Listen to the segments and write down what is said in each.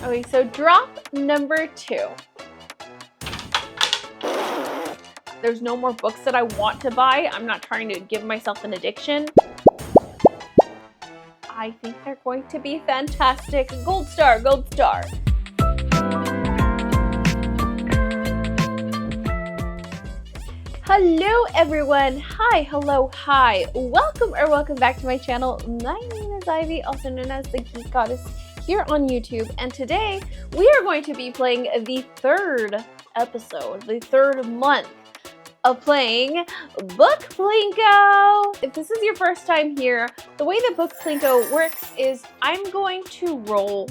Okay, so drop number 2. There's no more books that I want to buy. I'm not trying to give myself an addiction. I think they're going to be fantastic. Gold star, gold star. Hello everyone. Hi, hello, hi. Welcome back to my channel. My name is Ivy, also known as the Geek Goddess here on YouTube. And today we are going to be playing the 3rd episode, the 3rd month of playing Book Plinko. If this is your first time here, the way that Book Plinko works is I'm going to roll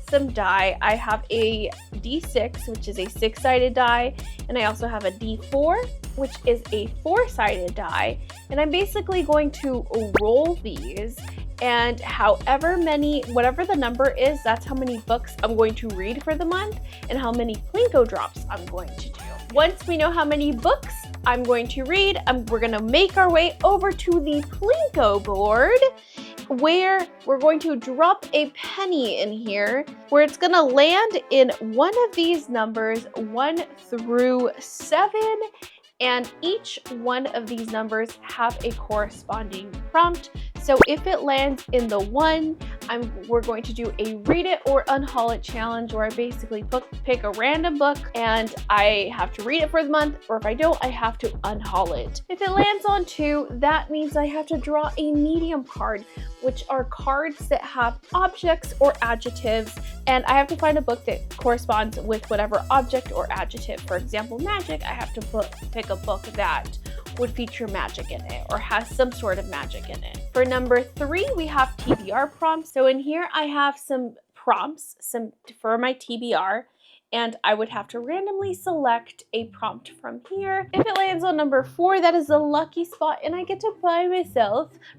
some die. I have a D6, which is a 6-sided die, and I also have a D4, which is a 4-sided die, and I'm basically going to roll these, and whatever the number is, that's how many books I'm going to read for the month and how many Plinko drops I'm going to do. Once we know how many books I'm going to read, we're going to make our way over to the Plinko board, where we're going to drop a penny in here, where it's going to land in one of these numbers, 1 through 7, and each one of these numbers have a corresponding prompt. So if it lands in the 1, we're going to do a read it or unhaul it challenge, where I basically pick a random book and I have to read it for the month, or if I don't, I have to unhaul it. If it lands on 2, that means I have to draw a medium card, which are cards that have objects or adjectives, and I have to find a book that corresponds with whatever object or adjective. For example, magic, I have to pick a book that would feature magic in it or has some sort of magic in it. For number 3, we have TBR prompts. So in here I have some prompts for my TBR, and I would have to randomly select a prompt from here. If it lands on number 4, that is a lucky spot, and I get to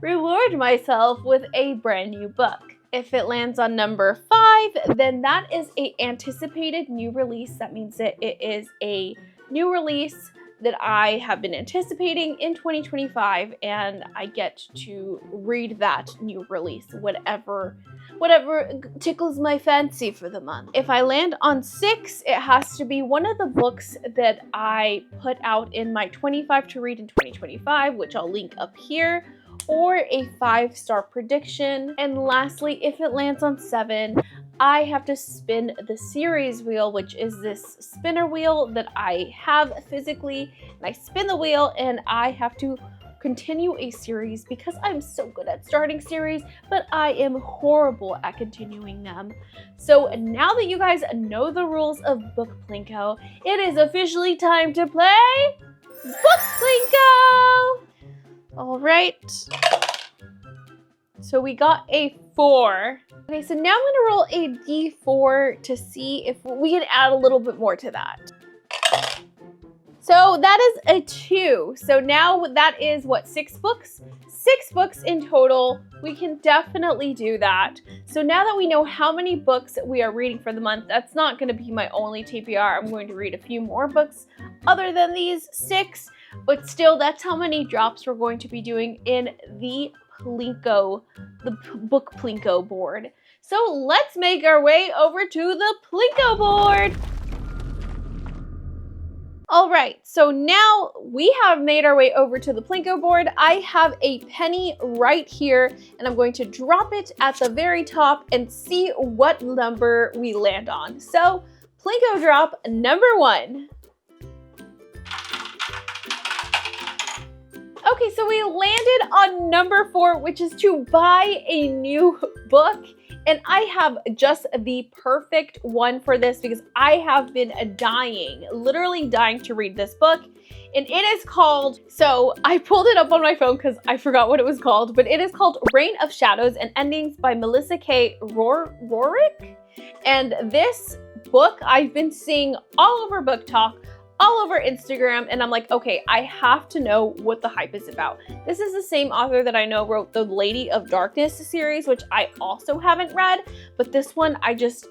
reward myself with a brand new book. If it lands on number 5, then that is an anticipated new release. That means that it is a new release that I have been anticipating in 2025, and I get to read that new release, whatever tickles my fancy for the month. If I land on 6, it has to be one of the books that I put out in my 25 to read in 2025, which I'll link up here, or a 5-star prediction. And lastly, if it lands on 7, I have to spin the series wheel, which is this spinner wheel that I have physically, and I spin the wheel and I have to continue a series because I'm so good at starting series, but I am horrible at continuing them. So now that you guys know the rules of Book Plinko, it is officially time to play Book Plinko! All right. So we got a 4. Okay, so now I'm gonna roll a D4 to see if we can add a little bit more to that. So that is a 2. So now that is what, 6 books? 6 books in total. We can definitely do that. So now that we know how many books we are reading for the month, that's not gonna be my only TBR. I'm going to read a few more books other than these 6, but still that's how many drops we're going to be doing in the Book Plinko board. So let's make our way over to the Plinko board. All right, so now we have made our way over to the Plinko board. I have a penny right here, and I'm going to drop it at the very top and see what number we land on. So Plinko drop number 1. Okay, so we landed on number 4, which is to buy a new book. And I have just the perfect one for this because I have been literally dying to read this book. And it is called, so I pulled it up on my phone because I forgot what it was called, but it is called Reign of Shadows and Endings by Melissa K. Rorick. And this book I've been seeing all over Book Talk, all over Instagram, and I'm like, okay, I have to know what the hype is about. This is the same author that I know wrote the Lady of Darkness series, which I also haven't read, but this one,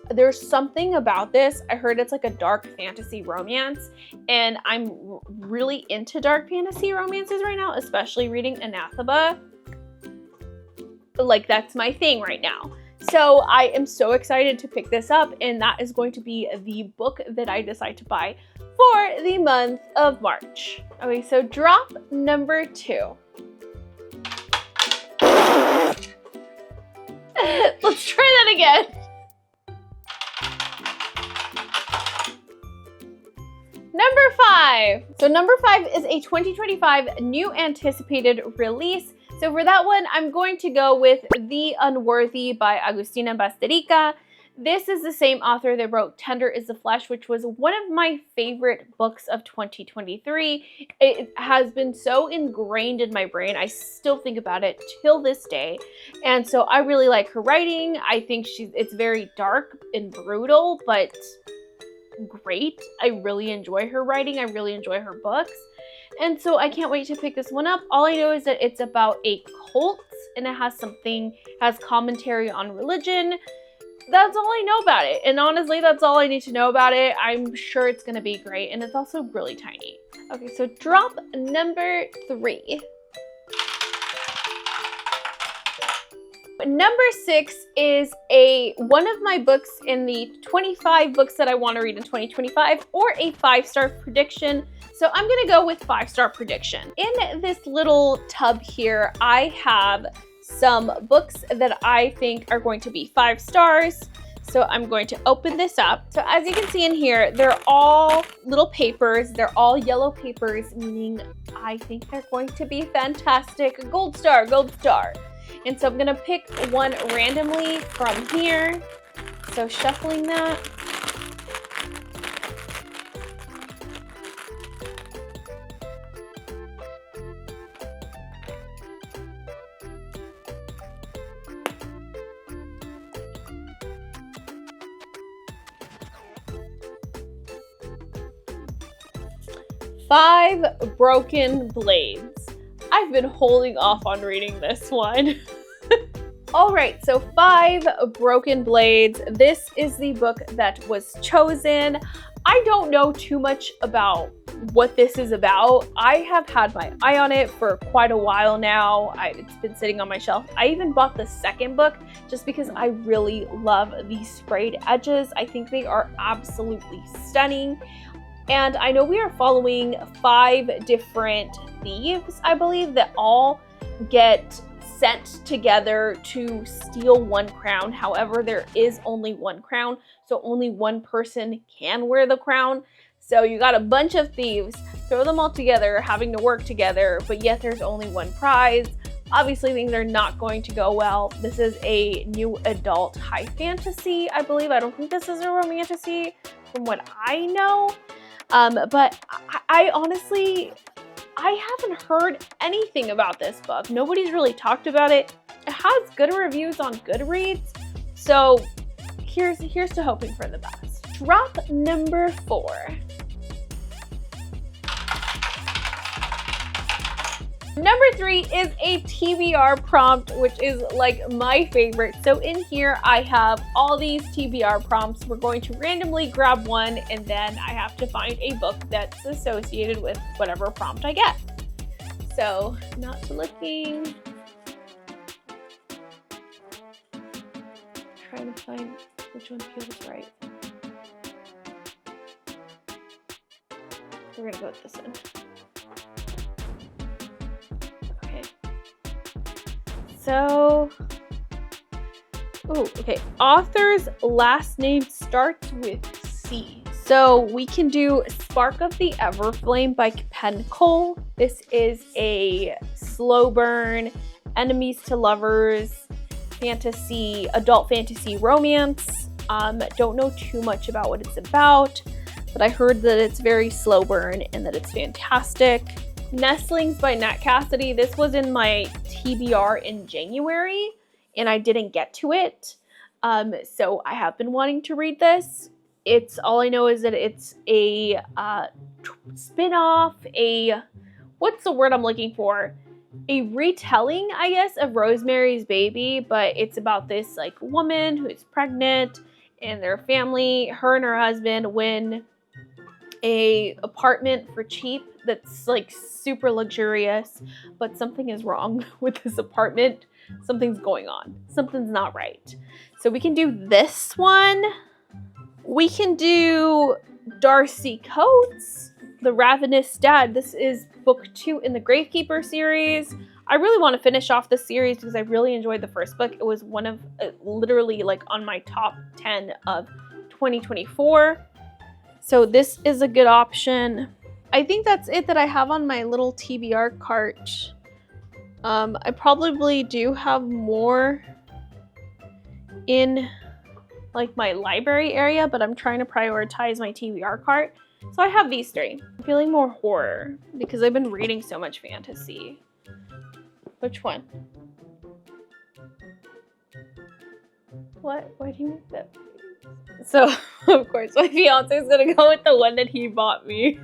there's something about this. I heard it's like a dark fantasy romance, and I'm really into dark fantasy romances right now, especially reading Anathema. Like, that's my thing right now. So I am so excited to pick this up, and that is going to be the book that I decide to buy for the month of March. Okay, so drop number 2. Let's try that again. Number 5. So number 5 is a 2025 new anticipated release. So for that one, I'm going to go with The Unworthy by Agustina Basterica. This is the same author that wrote Tender is the Flesh, which was one of my favorite books of 2023. It has been so ingrained in my brain. I still think about it till this day. And so I really like her writing. I think it's very dark and brutal, but great. I really enjoy her writing. I really enjoy her books. And so I can't wait to pick this one up. All I know is that it's about a cult and it has commentary on religion. That's all I know about it. And honestly, that's all I need to know about it. I'm sure it's going to be great. And it's also really tiny. Okay, so drop number 3. Number 6 is one of my books in the 25 books that I want to read in 2025, or a 5-star prediction. So I'm going to go with 5-star prediction. In this little tub here, I have some books that I think are going to be 5 stars. So I'm going to open this up. So as you can see in here, they're all little papers. They're all yellow papers, meaning I think they're going to be fantastic. Gold star, gold star. And so I'm gonna pick one randomly from here. So shuffling that. Five Broken Blades. I've been holding off on reading this one. All right, so 5 Broken Blades. This is the book that was chosen. I don't know too much about what this is about. I have had my eye on it for quite a while now. It's been sitting on my shelf. I even bought the second book just because I really love these sprayed edges. I think they are absolutely stunning. And I know we are following 5 different thieves, I believe, that all get sent together to steal one crown. However, there is only one crown, so only one person can wear the crown. So you got a bunch of thieves, throw them all together, having to work together, but yet there's only one prize. Obviously, things are not going to go well. This is a new adult high fantasy, I believe. I don't think this is a romantasy from what I know. But I honestly, I haven't heard anything about this book. Nobody's really talked about it. It has good reviews on Goodreads. So here's to hoping for the best. Drop number 4. Number 3 is a TBR prompt, which is like my favorite. So in here, I have all these TBR prompts. We're going to randomly grab one, and then I have to find a book that's associated with whatever prompt I get. So, not looking. Trying to find which one feels right. We're gonna go with this one. So, okay. Author's last name starts with C. So we can do Spark of the Everflame by Pen Cole. This is a slow burn, enemies to lovers, fantasy, adult fantasy romance. Don't know too much about what it's about, but I heard that it's very slow burn and that it's fantastic. Nestlings by Nat Cassidy. This was in my TBR in January and I didn't get to it. So I have been wanting to read this. All I know is that it's a spin-off, what's the word I'm looking for? A retelling, I guess, of Rosemary's Baby, but it's about this like woman who's pregnant and their family, her and her husband win a apartment for cheap that's like super luxurious, but something is wrong with this apartment. something's going on. Something's not right. So we can do this one. We can do Darcy Coates, The Ravenous Dad. This is book 2 in the Gravekeeper series. I really want to finish off this series because I really enjoyed the first book. It was one of, literally like on my top 10 of 2024. So this is a good option. I think that's it that I have on my little TBR cart. I probably do have more in like my library area, but I'm trying to prioritize my TBR cart. So I have these 3. I'm feeling more horror because I've been reading so much fantasy. Which one? What? Why do you make that face? So, of course, my fiance is gonna go with the one that he bought me,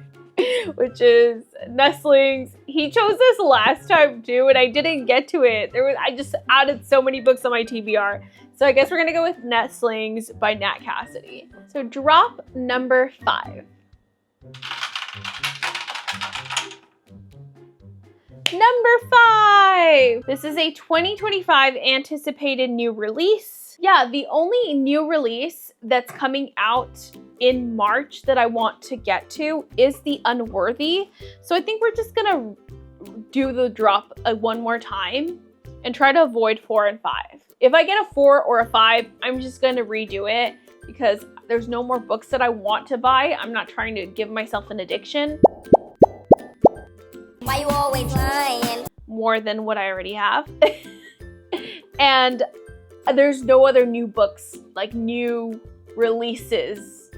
which is Nestlings. He chose this last time too, and I didn't get to it. I just added so many books on my TBR. So I guess we're gonna go with Nestlings by Nat Cassidy. So drop number 5. Number 5! This is a 2025 anticipated new release. Yeah, the only new release that's coming out in March that I want to get to is The Unworthy. So I think we're just gonna do the drop one more time and try to avoid 4 and 5. If I get a 4 or a 5, I'm just gonna redo it because there's no more books that I want to buy. I'm not trying to give myself an addiction. Why you always lying? More than what I already have. And there's no other new books, like new releases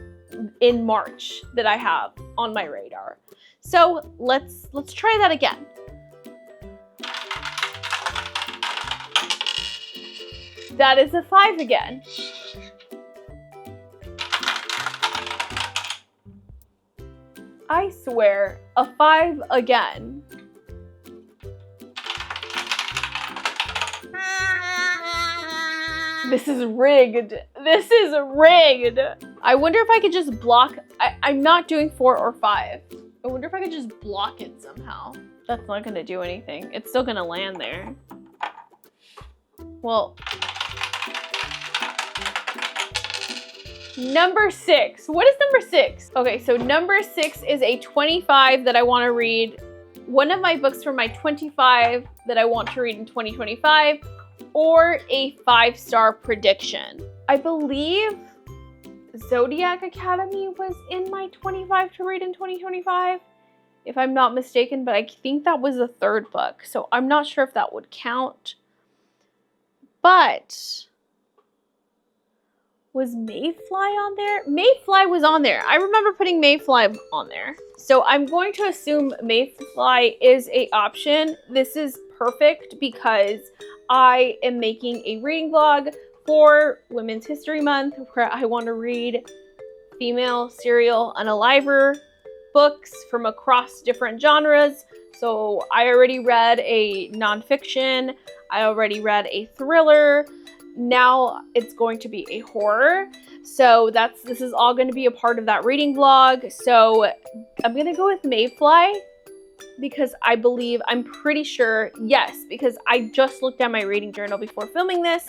in March that I have on my radar. So let's try that again. That is a 5 again. I swear, a 5 again. This is rigged. This is rigged. I wonder if I could just block. I'm not doing 4 or 5. I wonder if I could just block it somehow. That's not gonna do anything. It's still gonna land there. Well, number 6. What is number 6? Okay, so number 6 is a 25 that I want to read. One of my books from my 25 that I want to read in 2025, or a 5-star prediction. I believe Zodiac Academy was in my 25 to read in 2025, if I'm not mistaken, but I think that was the 3rd book, so I'm not sure if that would count. But was Mayfly on there? Mayfly was on there. I remember putting Mayfly on there. So I'm going to assume Mayfly is an option. This is perfect because I am making a reading vlog for Women's History Month where I want to read female serial unaliver books from across different genres. So I already read a nonfiction. I already read a thriller. Now it's going to be a horror. So this is all going to be a part of that reading vlog. So I'm going to go with Mayfly because I'm pretty sure, yes, because I just looked at my reading journal before filming this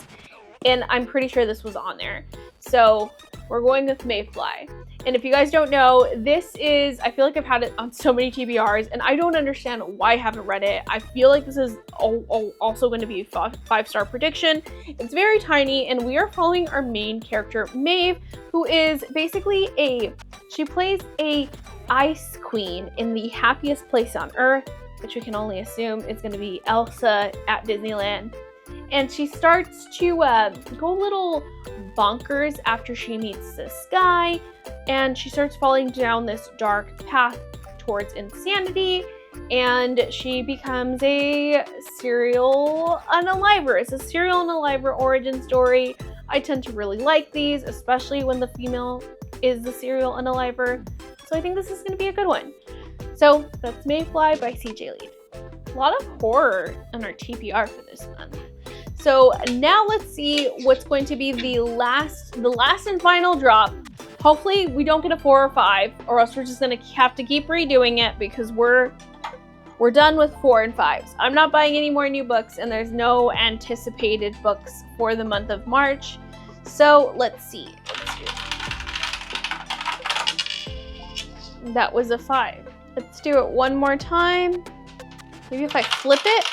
and I'm pretty sure this was on there. So we're going with Mayfly. And if you guys don't know, this is, I feel like I've had it on so many TBRs and I don't understand why I haven't read it. I feel like this is also going to be a 5-star prediction. It's very tiny and we are following our main character, Maeve, who is basically she plays a ice queen in the happiest place on earth, which we can only assume is going to be Elsa at Disneyland. And she starts to go a little bonkers after she meets this guy, and she starts falling down this dark path towards insanity, and she becomes a serial unaliver. It's a serial unaliver origin story. I tend to really like these, especially when the female is the serial unaliver. So I think this is going to be a good one. So that's Mayfly by CJ Lead. A lot of horror in our TBR for this month. So now let's see what's going to be the last and final drop. Hopefully we don't get a 4 or 5, or else we're just gonna have to keep redoing it because we're We're done with 4 and 5s. I'm not buying any more new books, and there's no anticipated books for the month of March. So let's see. That was a 5. Let's do it one more time. Maybe if I flip it.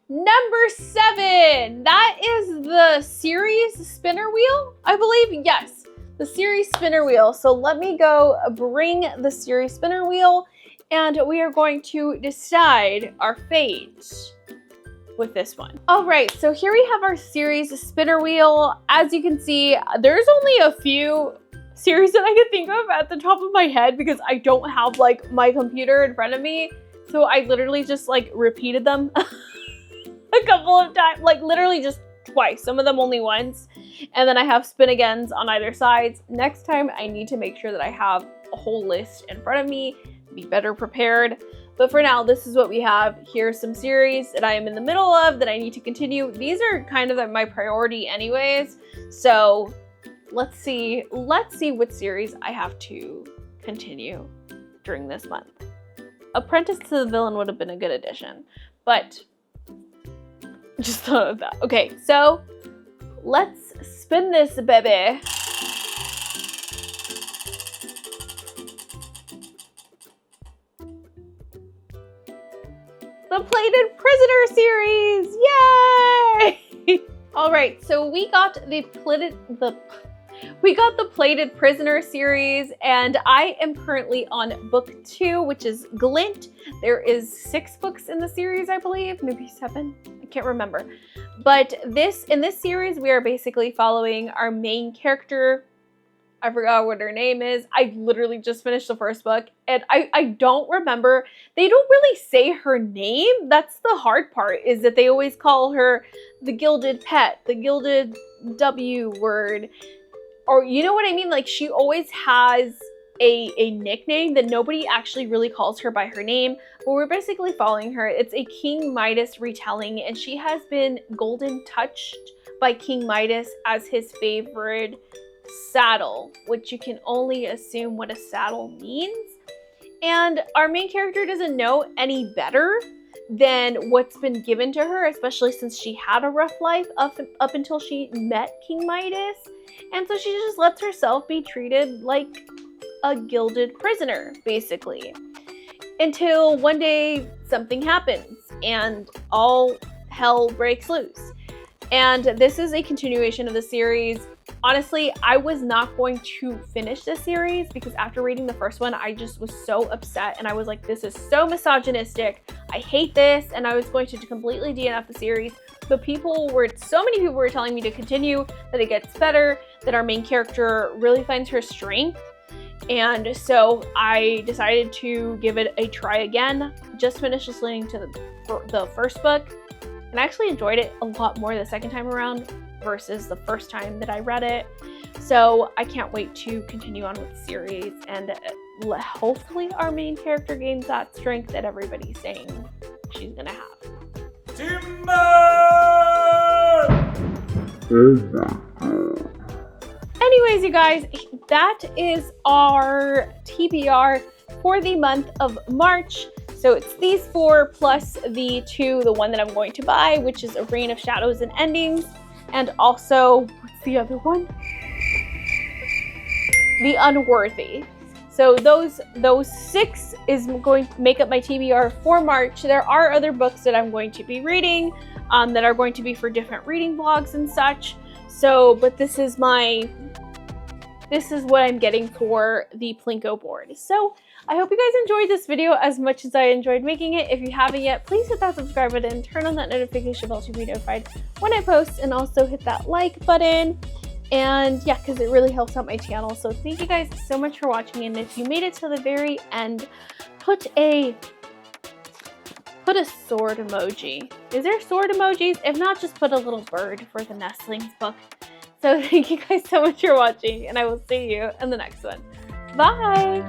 Number 7. That is the series spinner wheel, I believe. Yes, the series spinner wheel. So let me go bring the series spinner wheel, and we are going to decide our fate with this one. All right, so here we have our series spinner wheel. As you can see, there's only a few series that I can think of at the top of my head because I don't have like my computer in front of me. So I literally just like repeated them a couple of times, like literally just twice, some of them only once. And then I have spin agains on either sides. Next time I need to make sure that I have a whole list in front of me, be better prepared. But for now, this is what we have. Here's some series that I am in the middle of that I need to continue. These are kind of my priority anyways. So let's see what series I have to continue during this month. Apprentice to the Villain would have been a good addition, but just thought of that. Okay, so let's spin this baby. The Plated Prisoner series! Yay! All right, so we got the Plated Prisoner series, and I am currently on book 2, which is Glint. There is 6 books in the series, I believe, maybe 7. I can't remember. But in this series, we are basically following our main character. I forgot what her name is. I literally just finished the first book, and I don't remember. They don't really say her name. That's the hard part, is that they always call her the Gilded Pet, the Gilded W word. Or you know what I mean? Like, she always has a nickname that nobody actually really calls her by her name, but we're basically following her. It's a King Midas retelling, and she has been golden touched by King Midas as his favorite saddle, which you can only assume what a saddle means. And our main character doesn't know any better than what's been given to her, especially since she had a rough life up until she met King Midas. And so she just lets herself be treated like a gilded prisoner, basically. Until one day something happens and all hell breaks loose. And this is a continuation of the series. Honestly, I was not going to finish this series because after reading the first one, I just was so upset and I was like, this is so misogynistic. I hate this. And I was going to completely DNF the series. But so many people were telling me to continue, that it gets better, that our main character really finds her strength. And so I decided to give it a try again. Just finished listening to the first book, and I actually enjoyed it a lot more the second time around versus the first time that I read it. So I can't wait to continue on with the series, and hopefully our main character gains that strength that everybody's saying she's gonna have. Anyways, you guys, that is our TBR for the month of March. So it's these 4 plus the 2, the one that I'm going to buy, which is A Reign of Shadows and Endings. And also, what's the other one? The Unworthy. So those 6 is going to make up my TBR for March. There are other books that I'm going to be reading that are going to be for different reading vlogs and such. So, but this is what I'm getting for the Plinko board. So I hope you guys enjoyed this video as much as I enjoyed making it. If you haven't yet, please hit that subscribe button, turn on that notification bell to be notified when I post, and also hit that like button. And yeah, because it really helps out my channel. So thank you guys so much for watching. And if you made it to the very end, put a sword emoji. Is there sword emojis? If not, just put a little bird for the Nestlings book. So thank you guys so much for watching, and I will see you in the next one. Bye!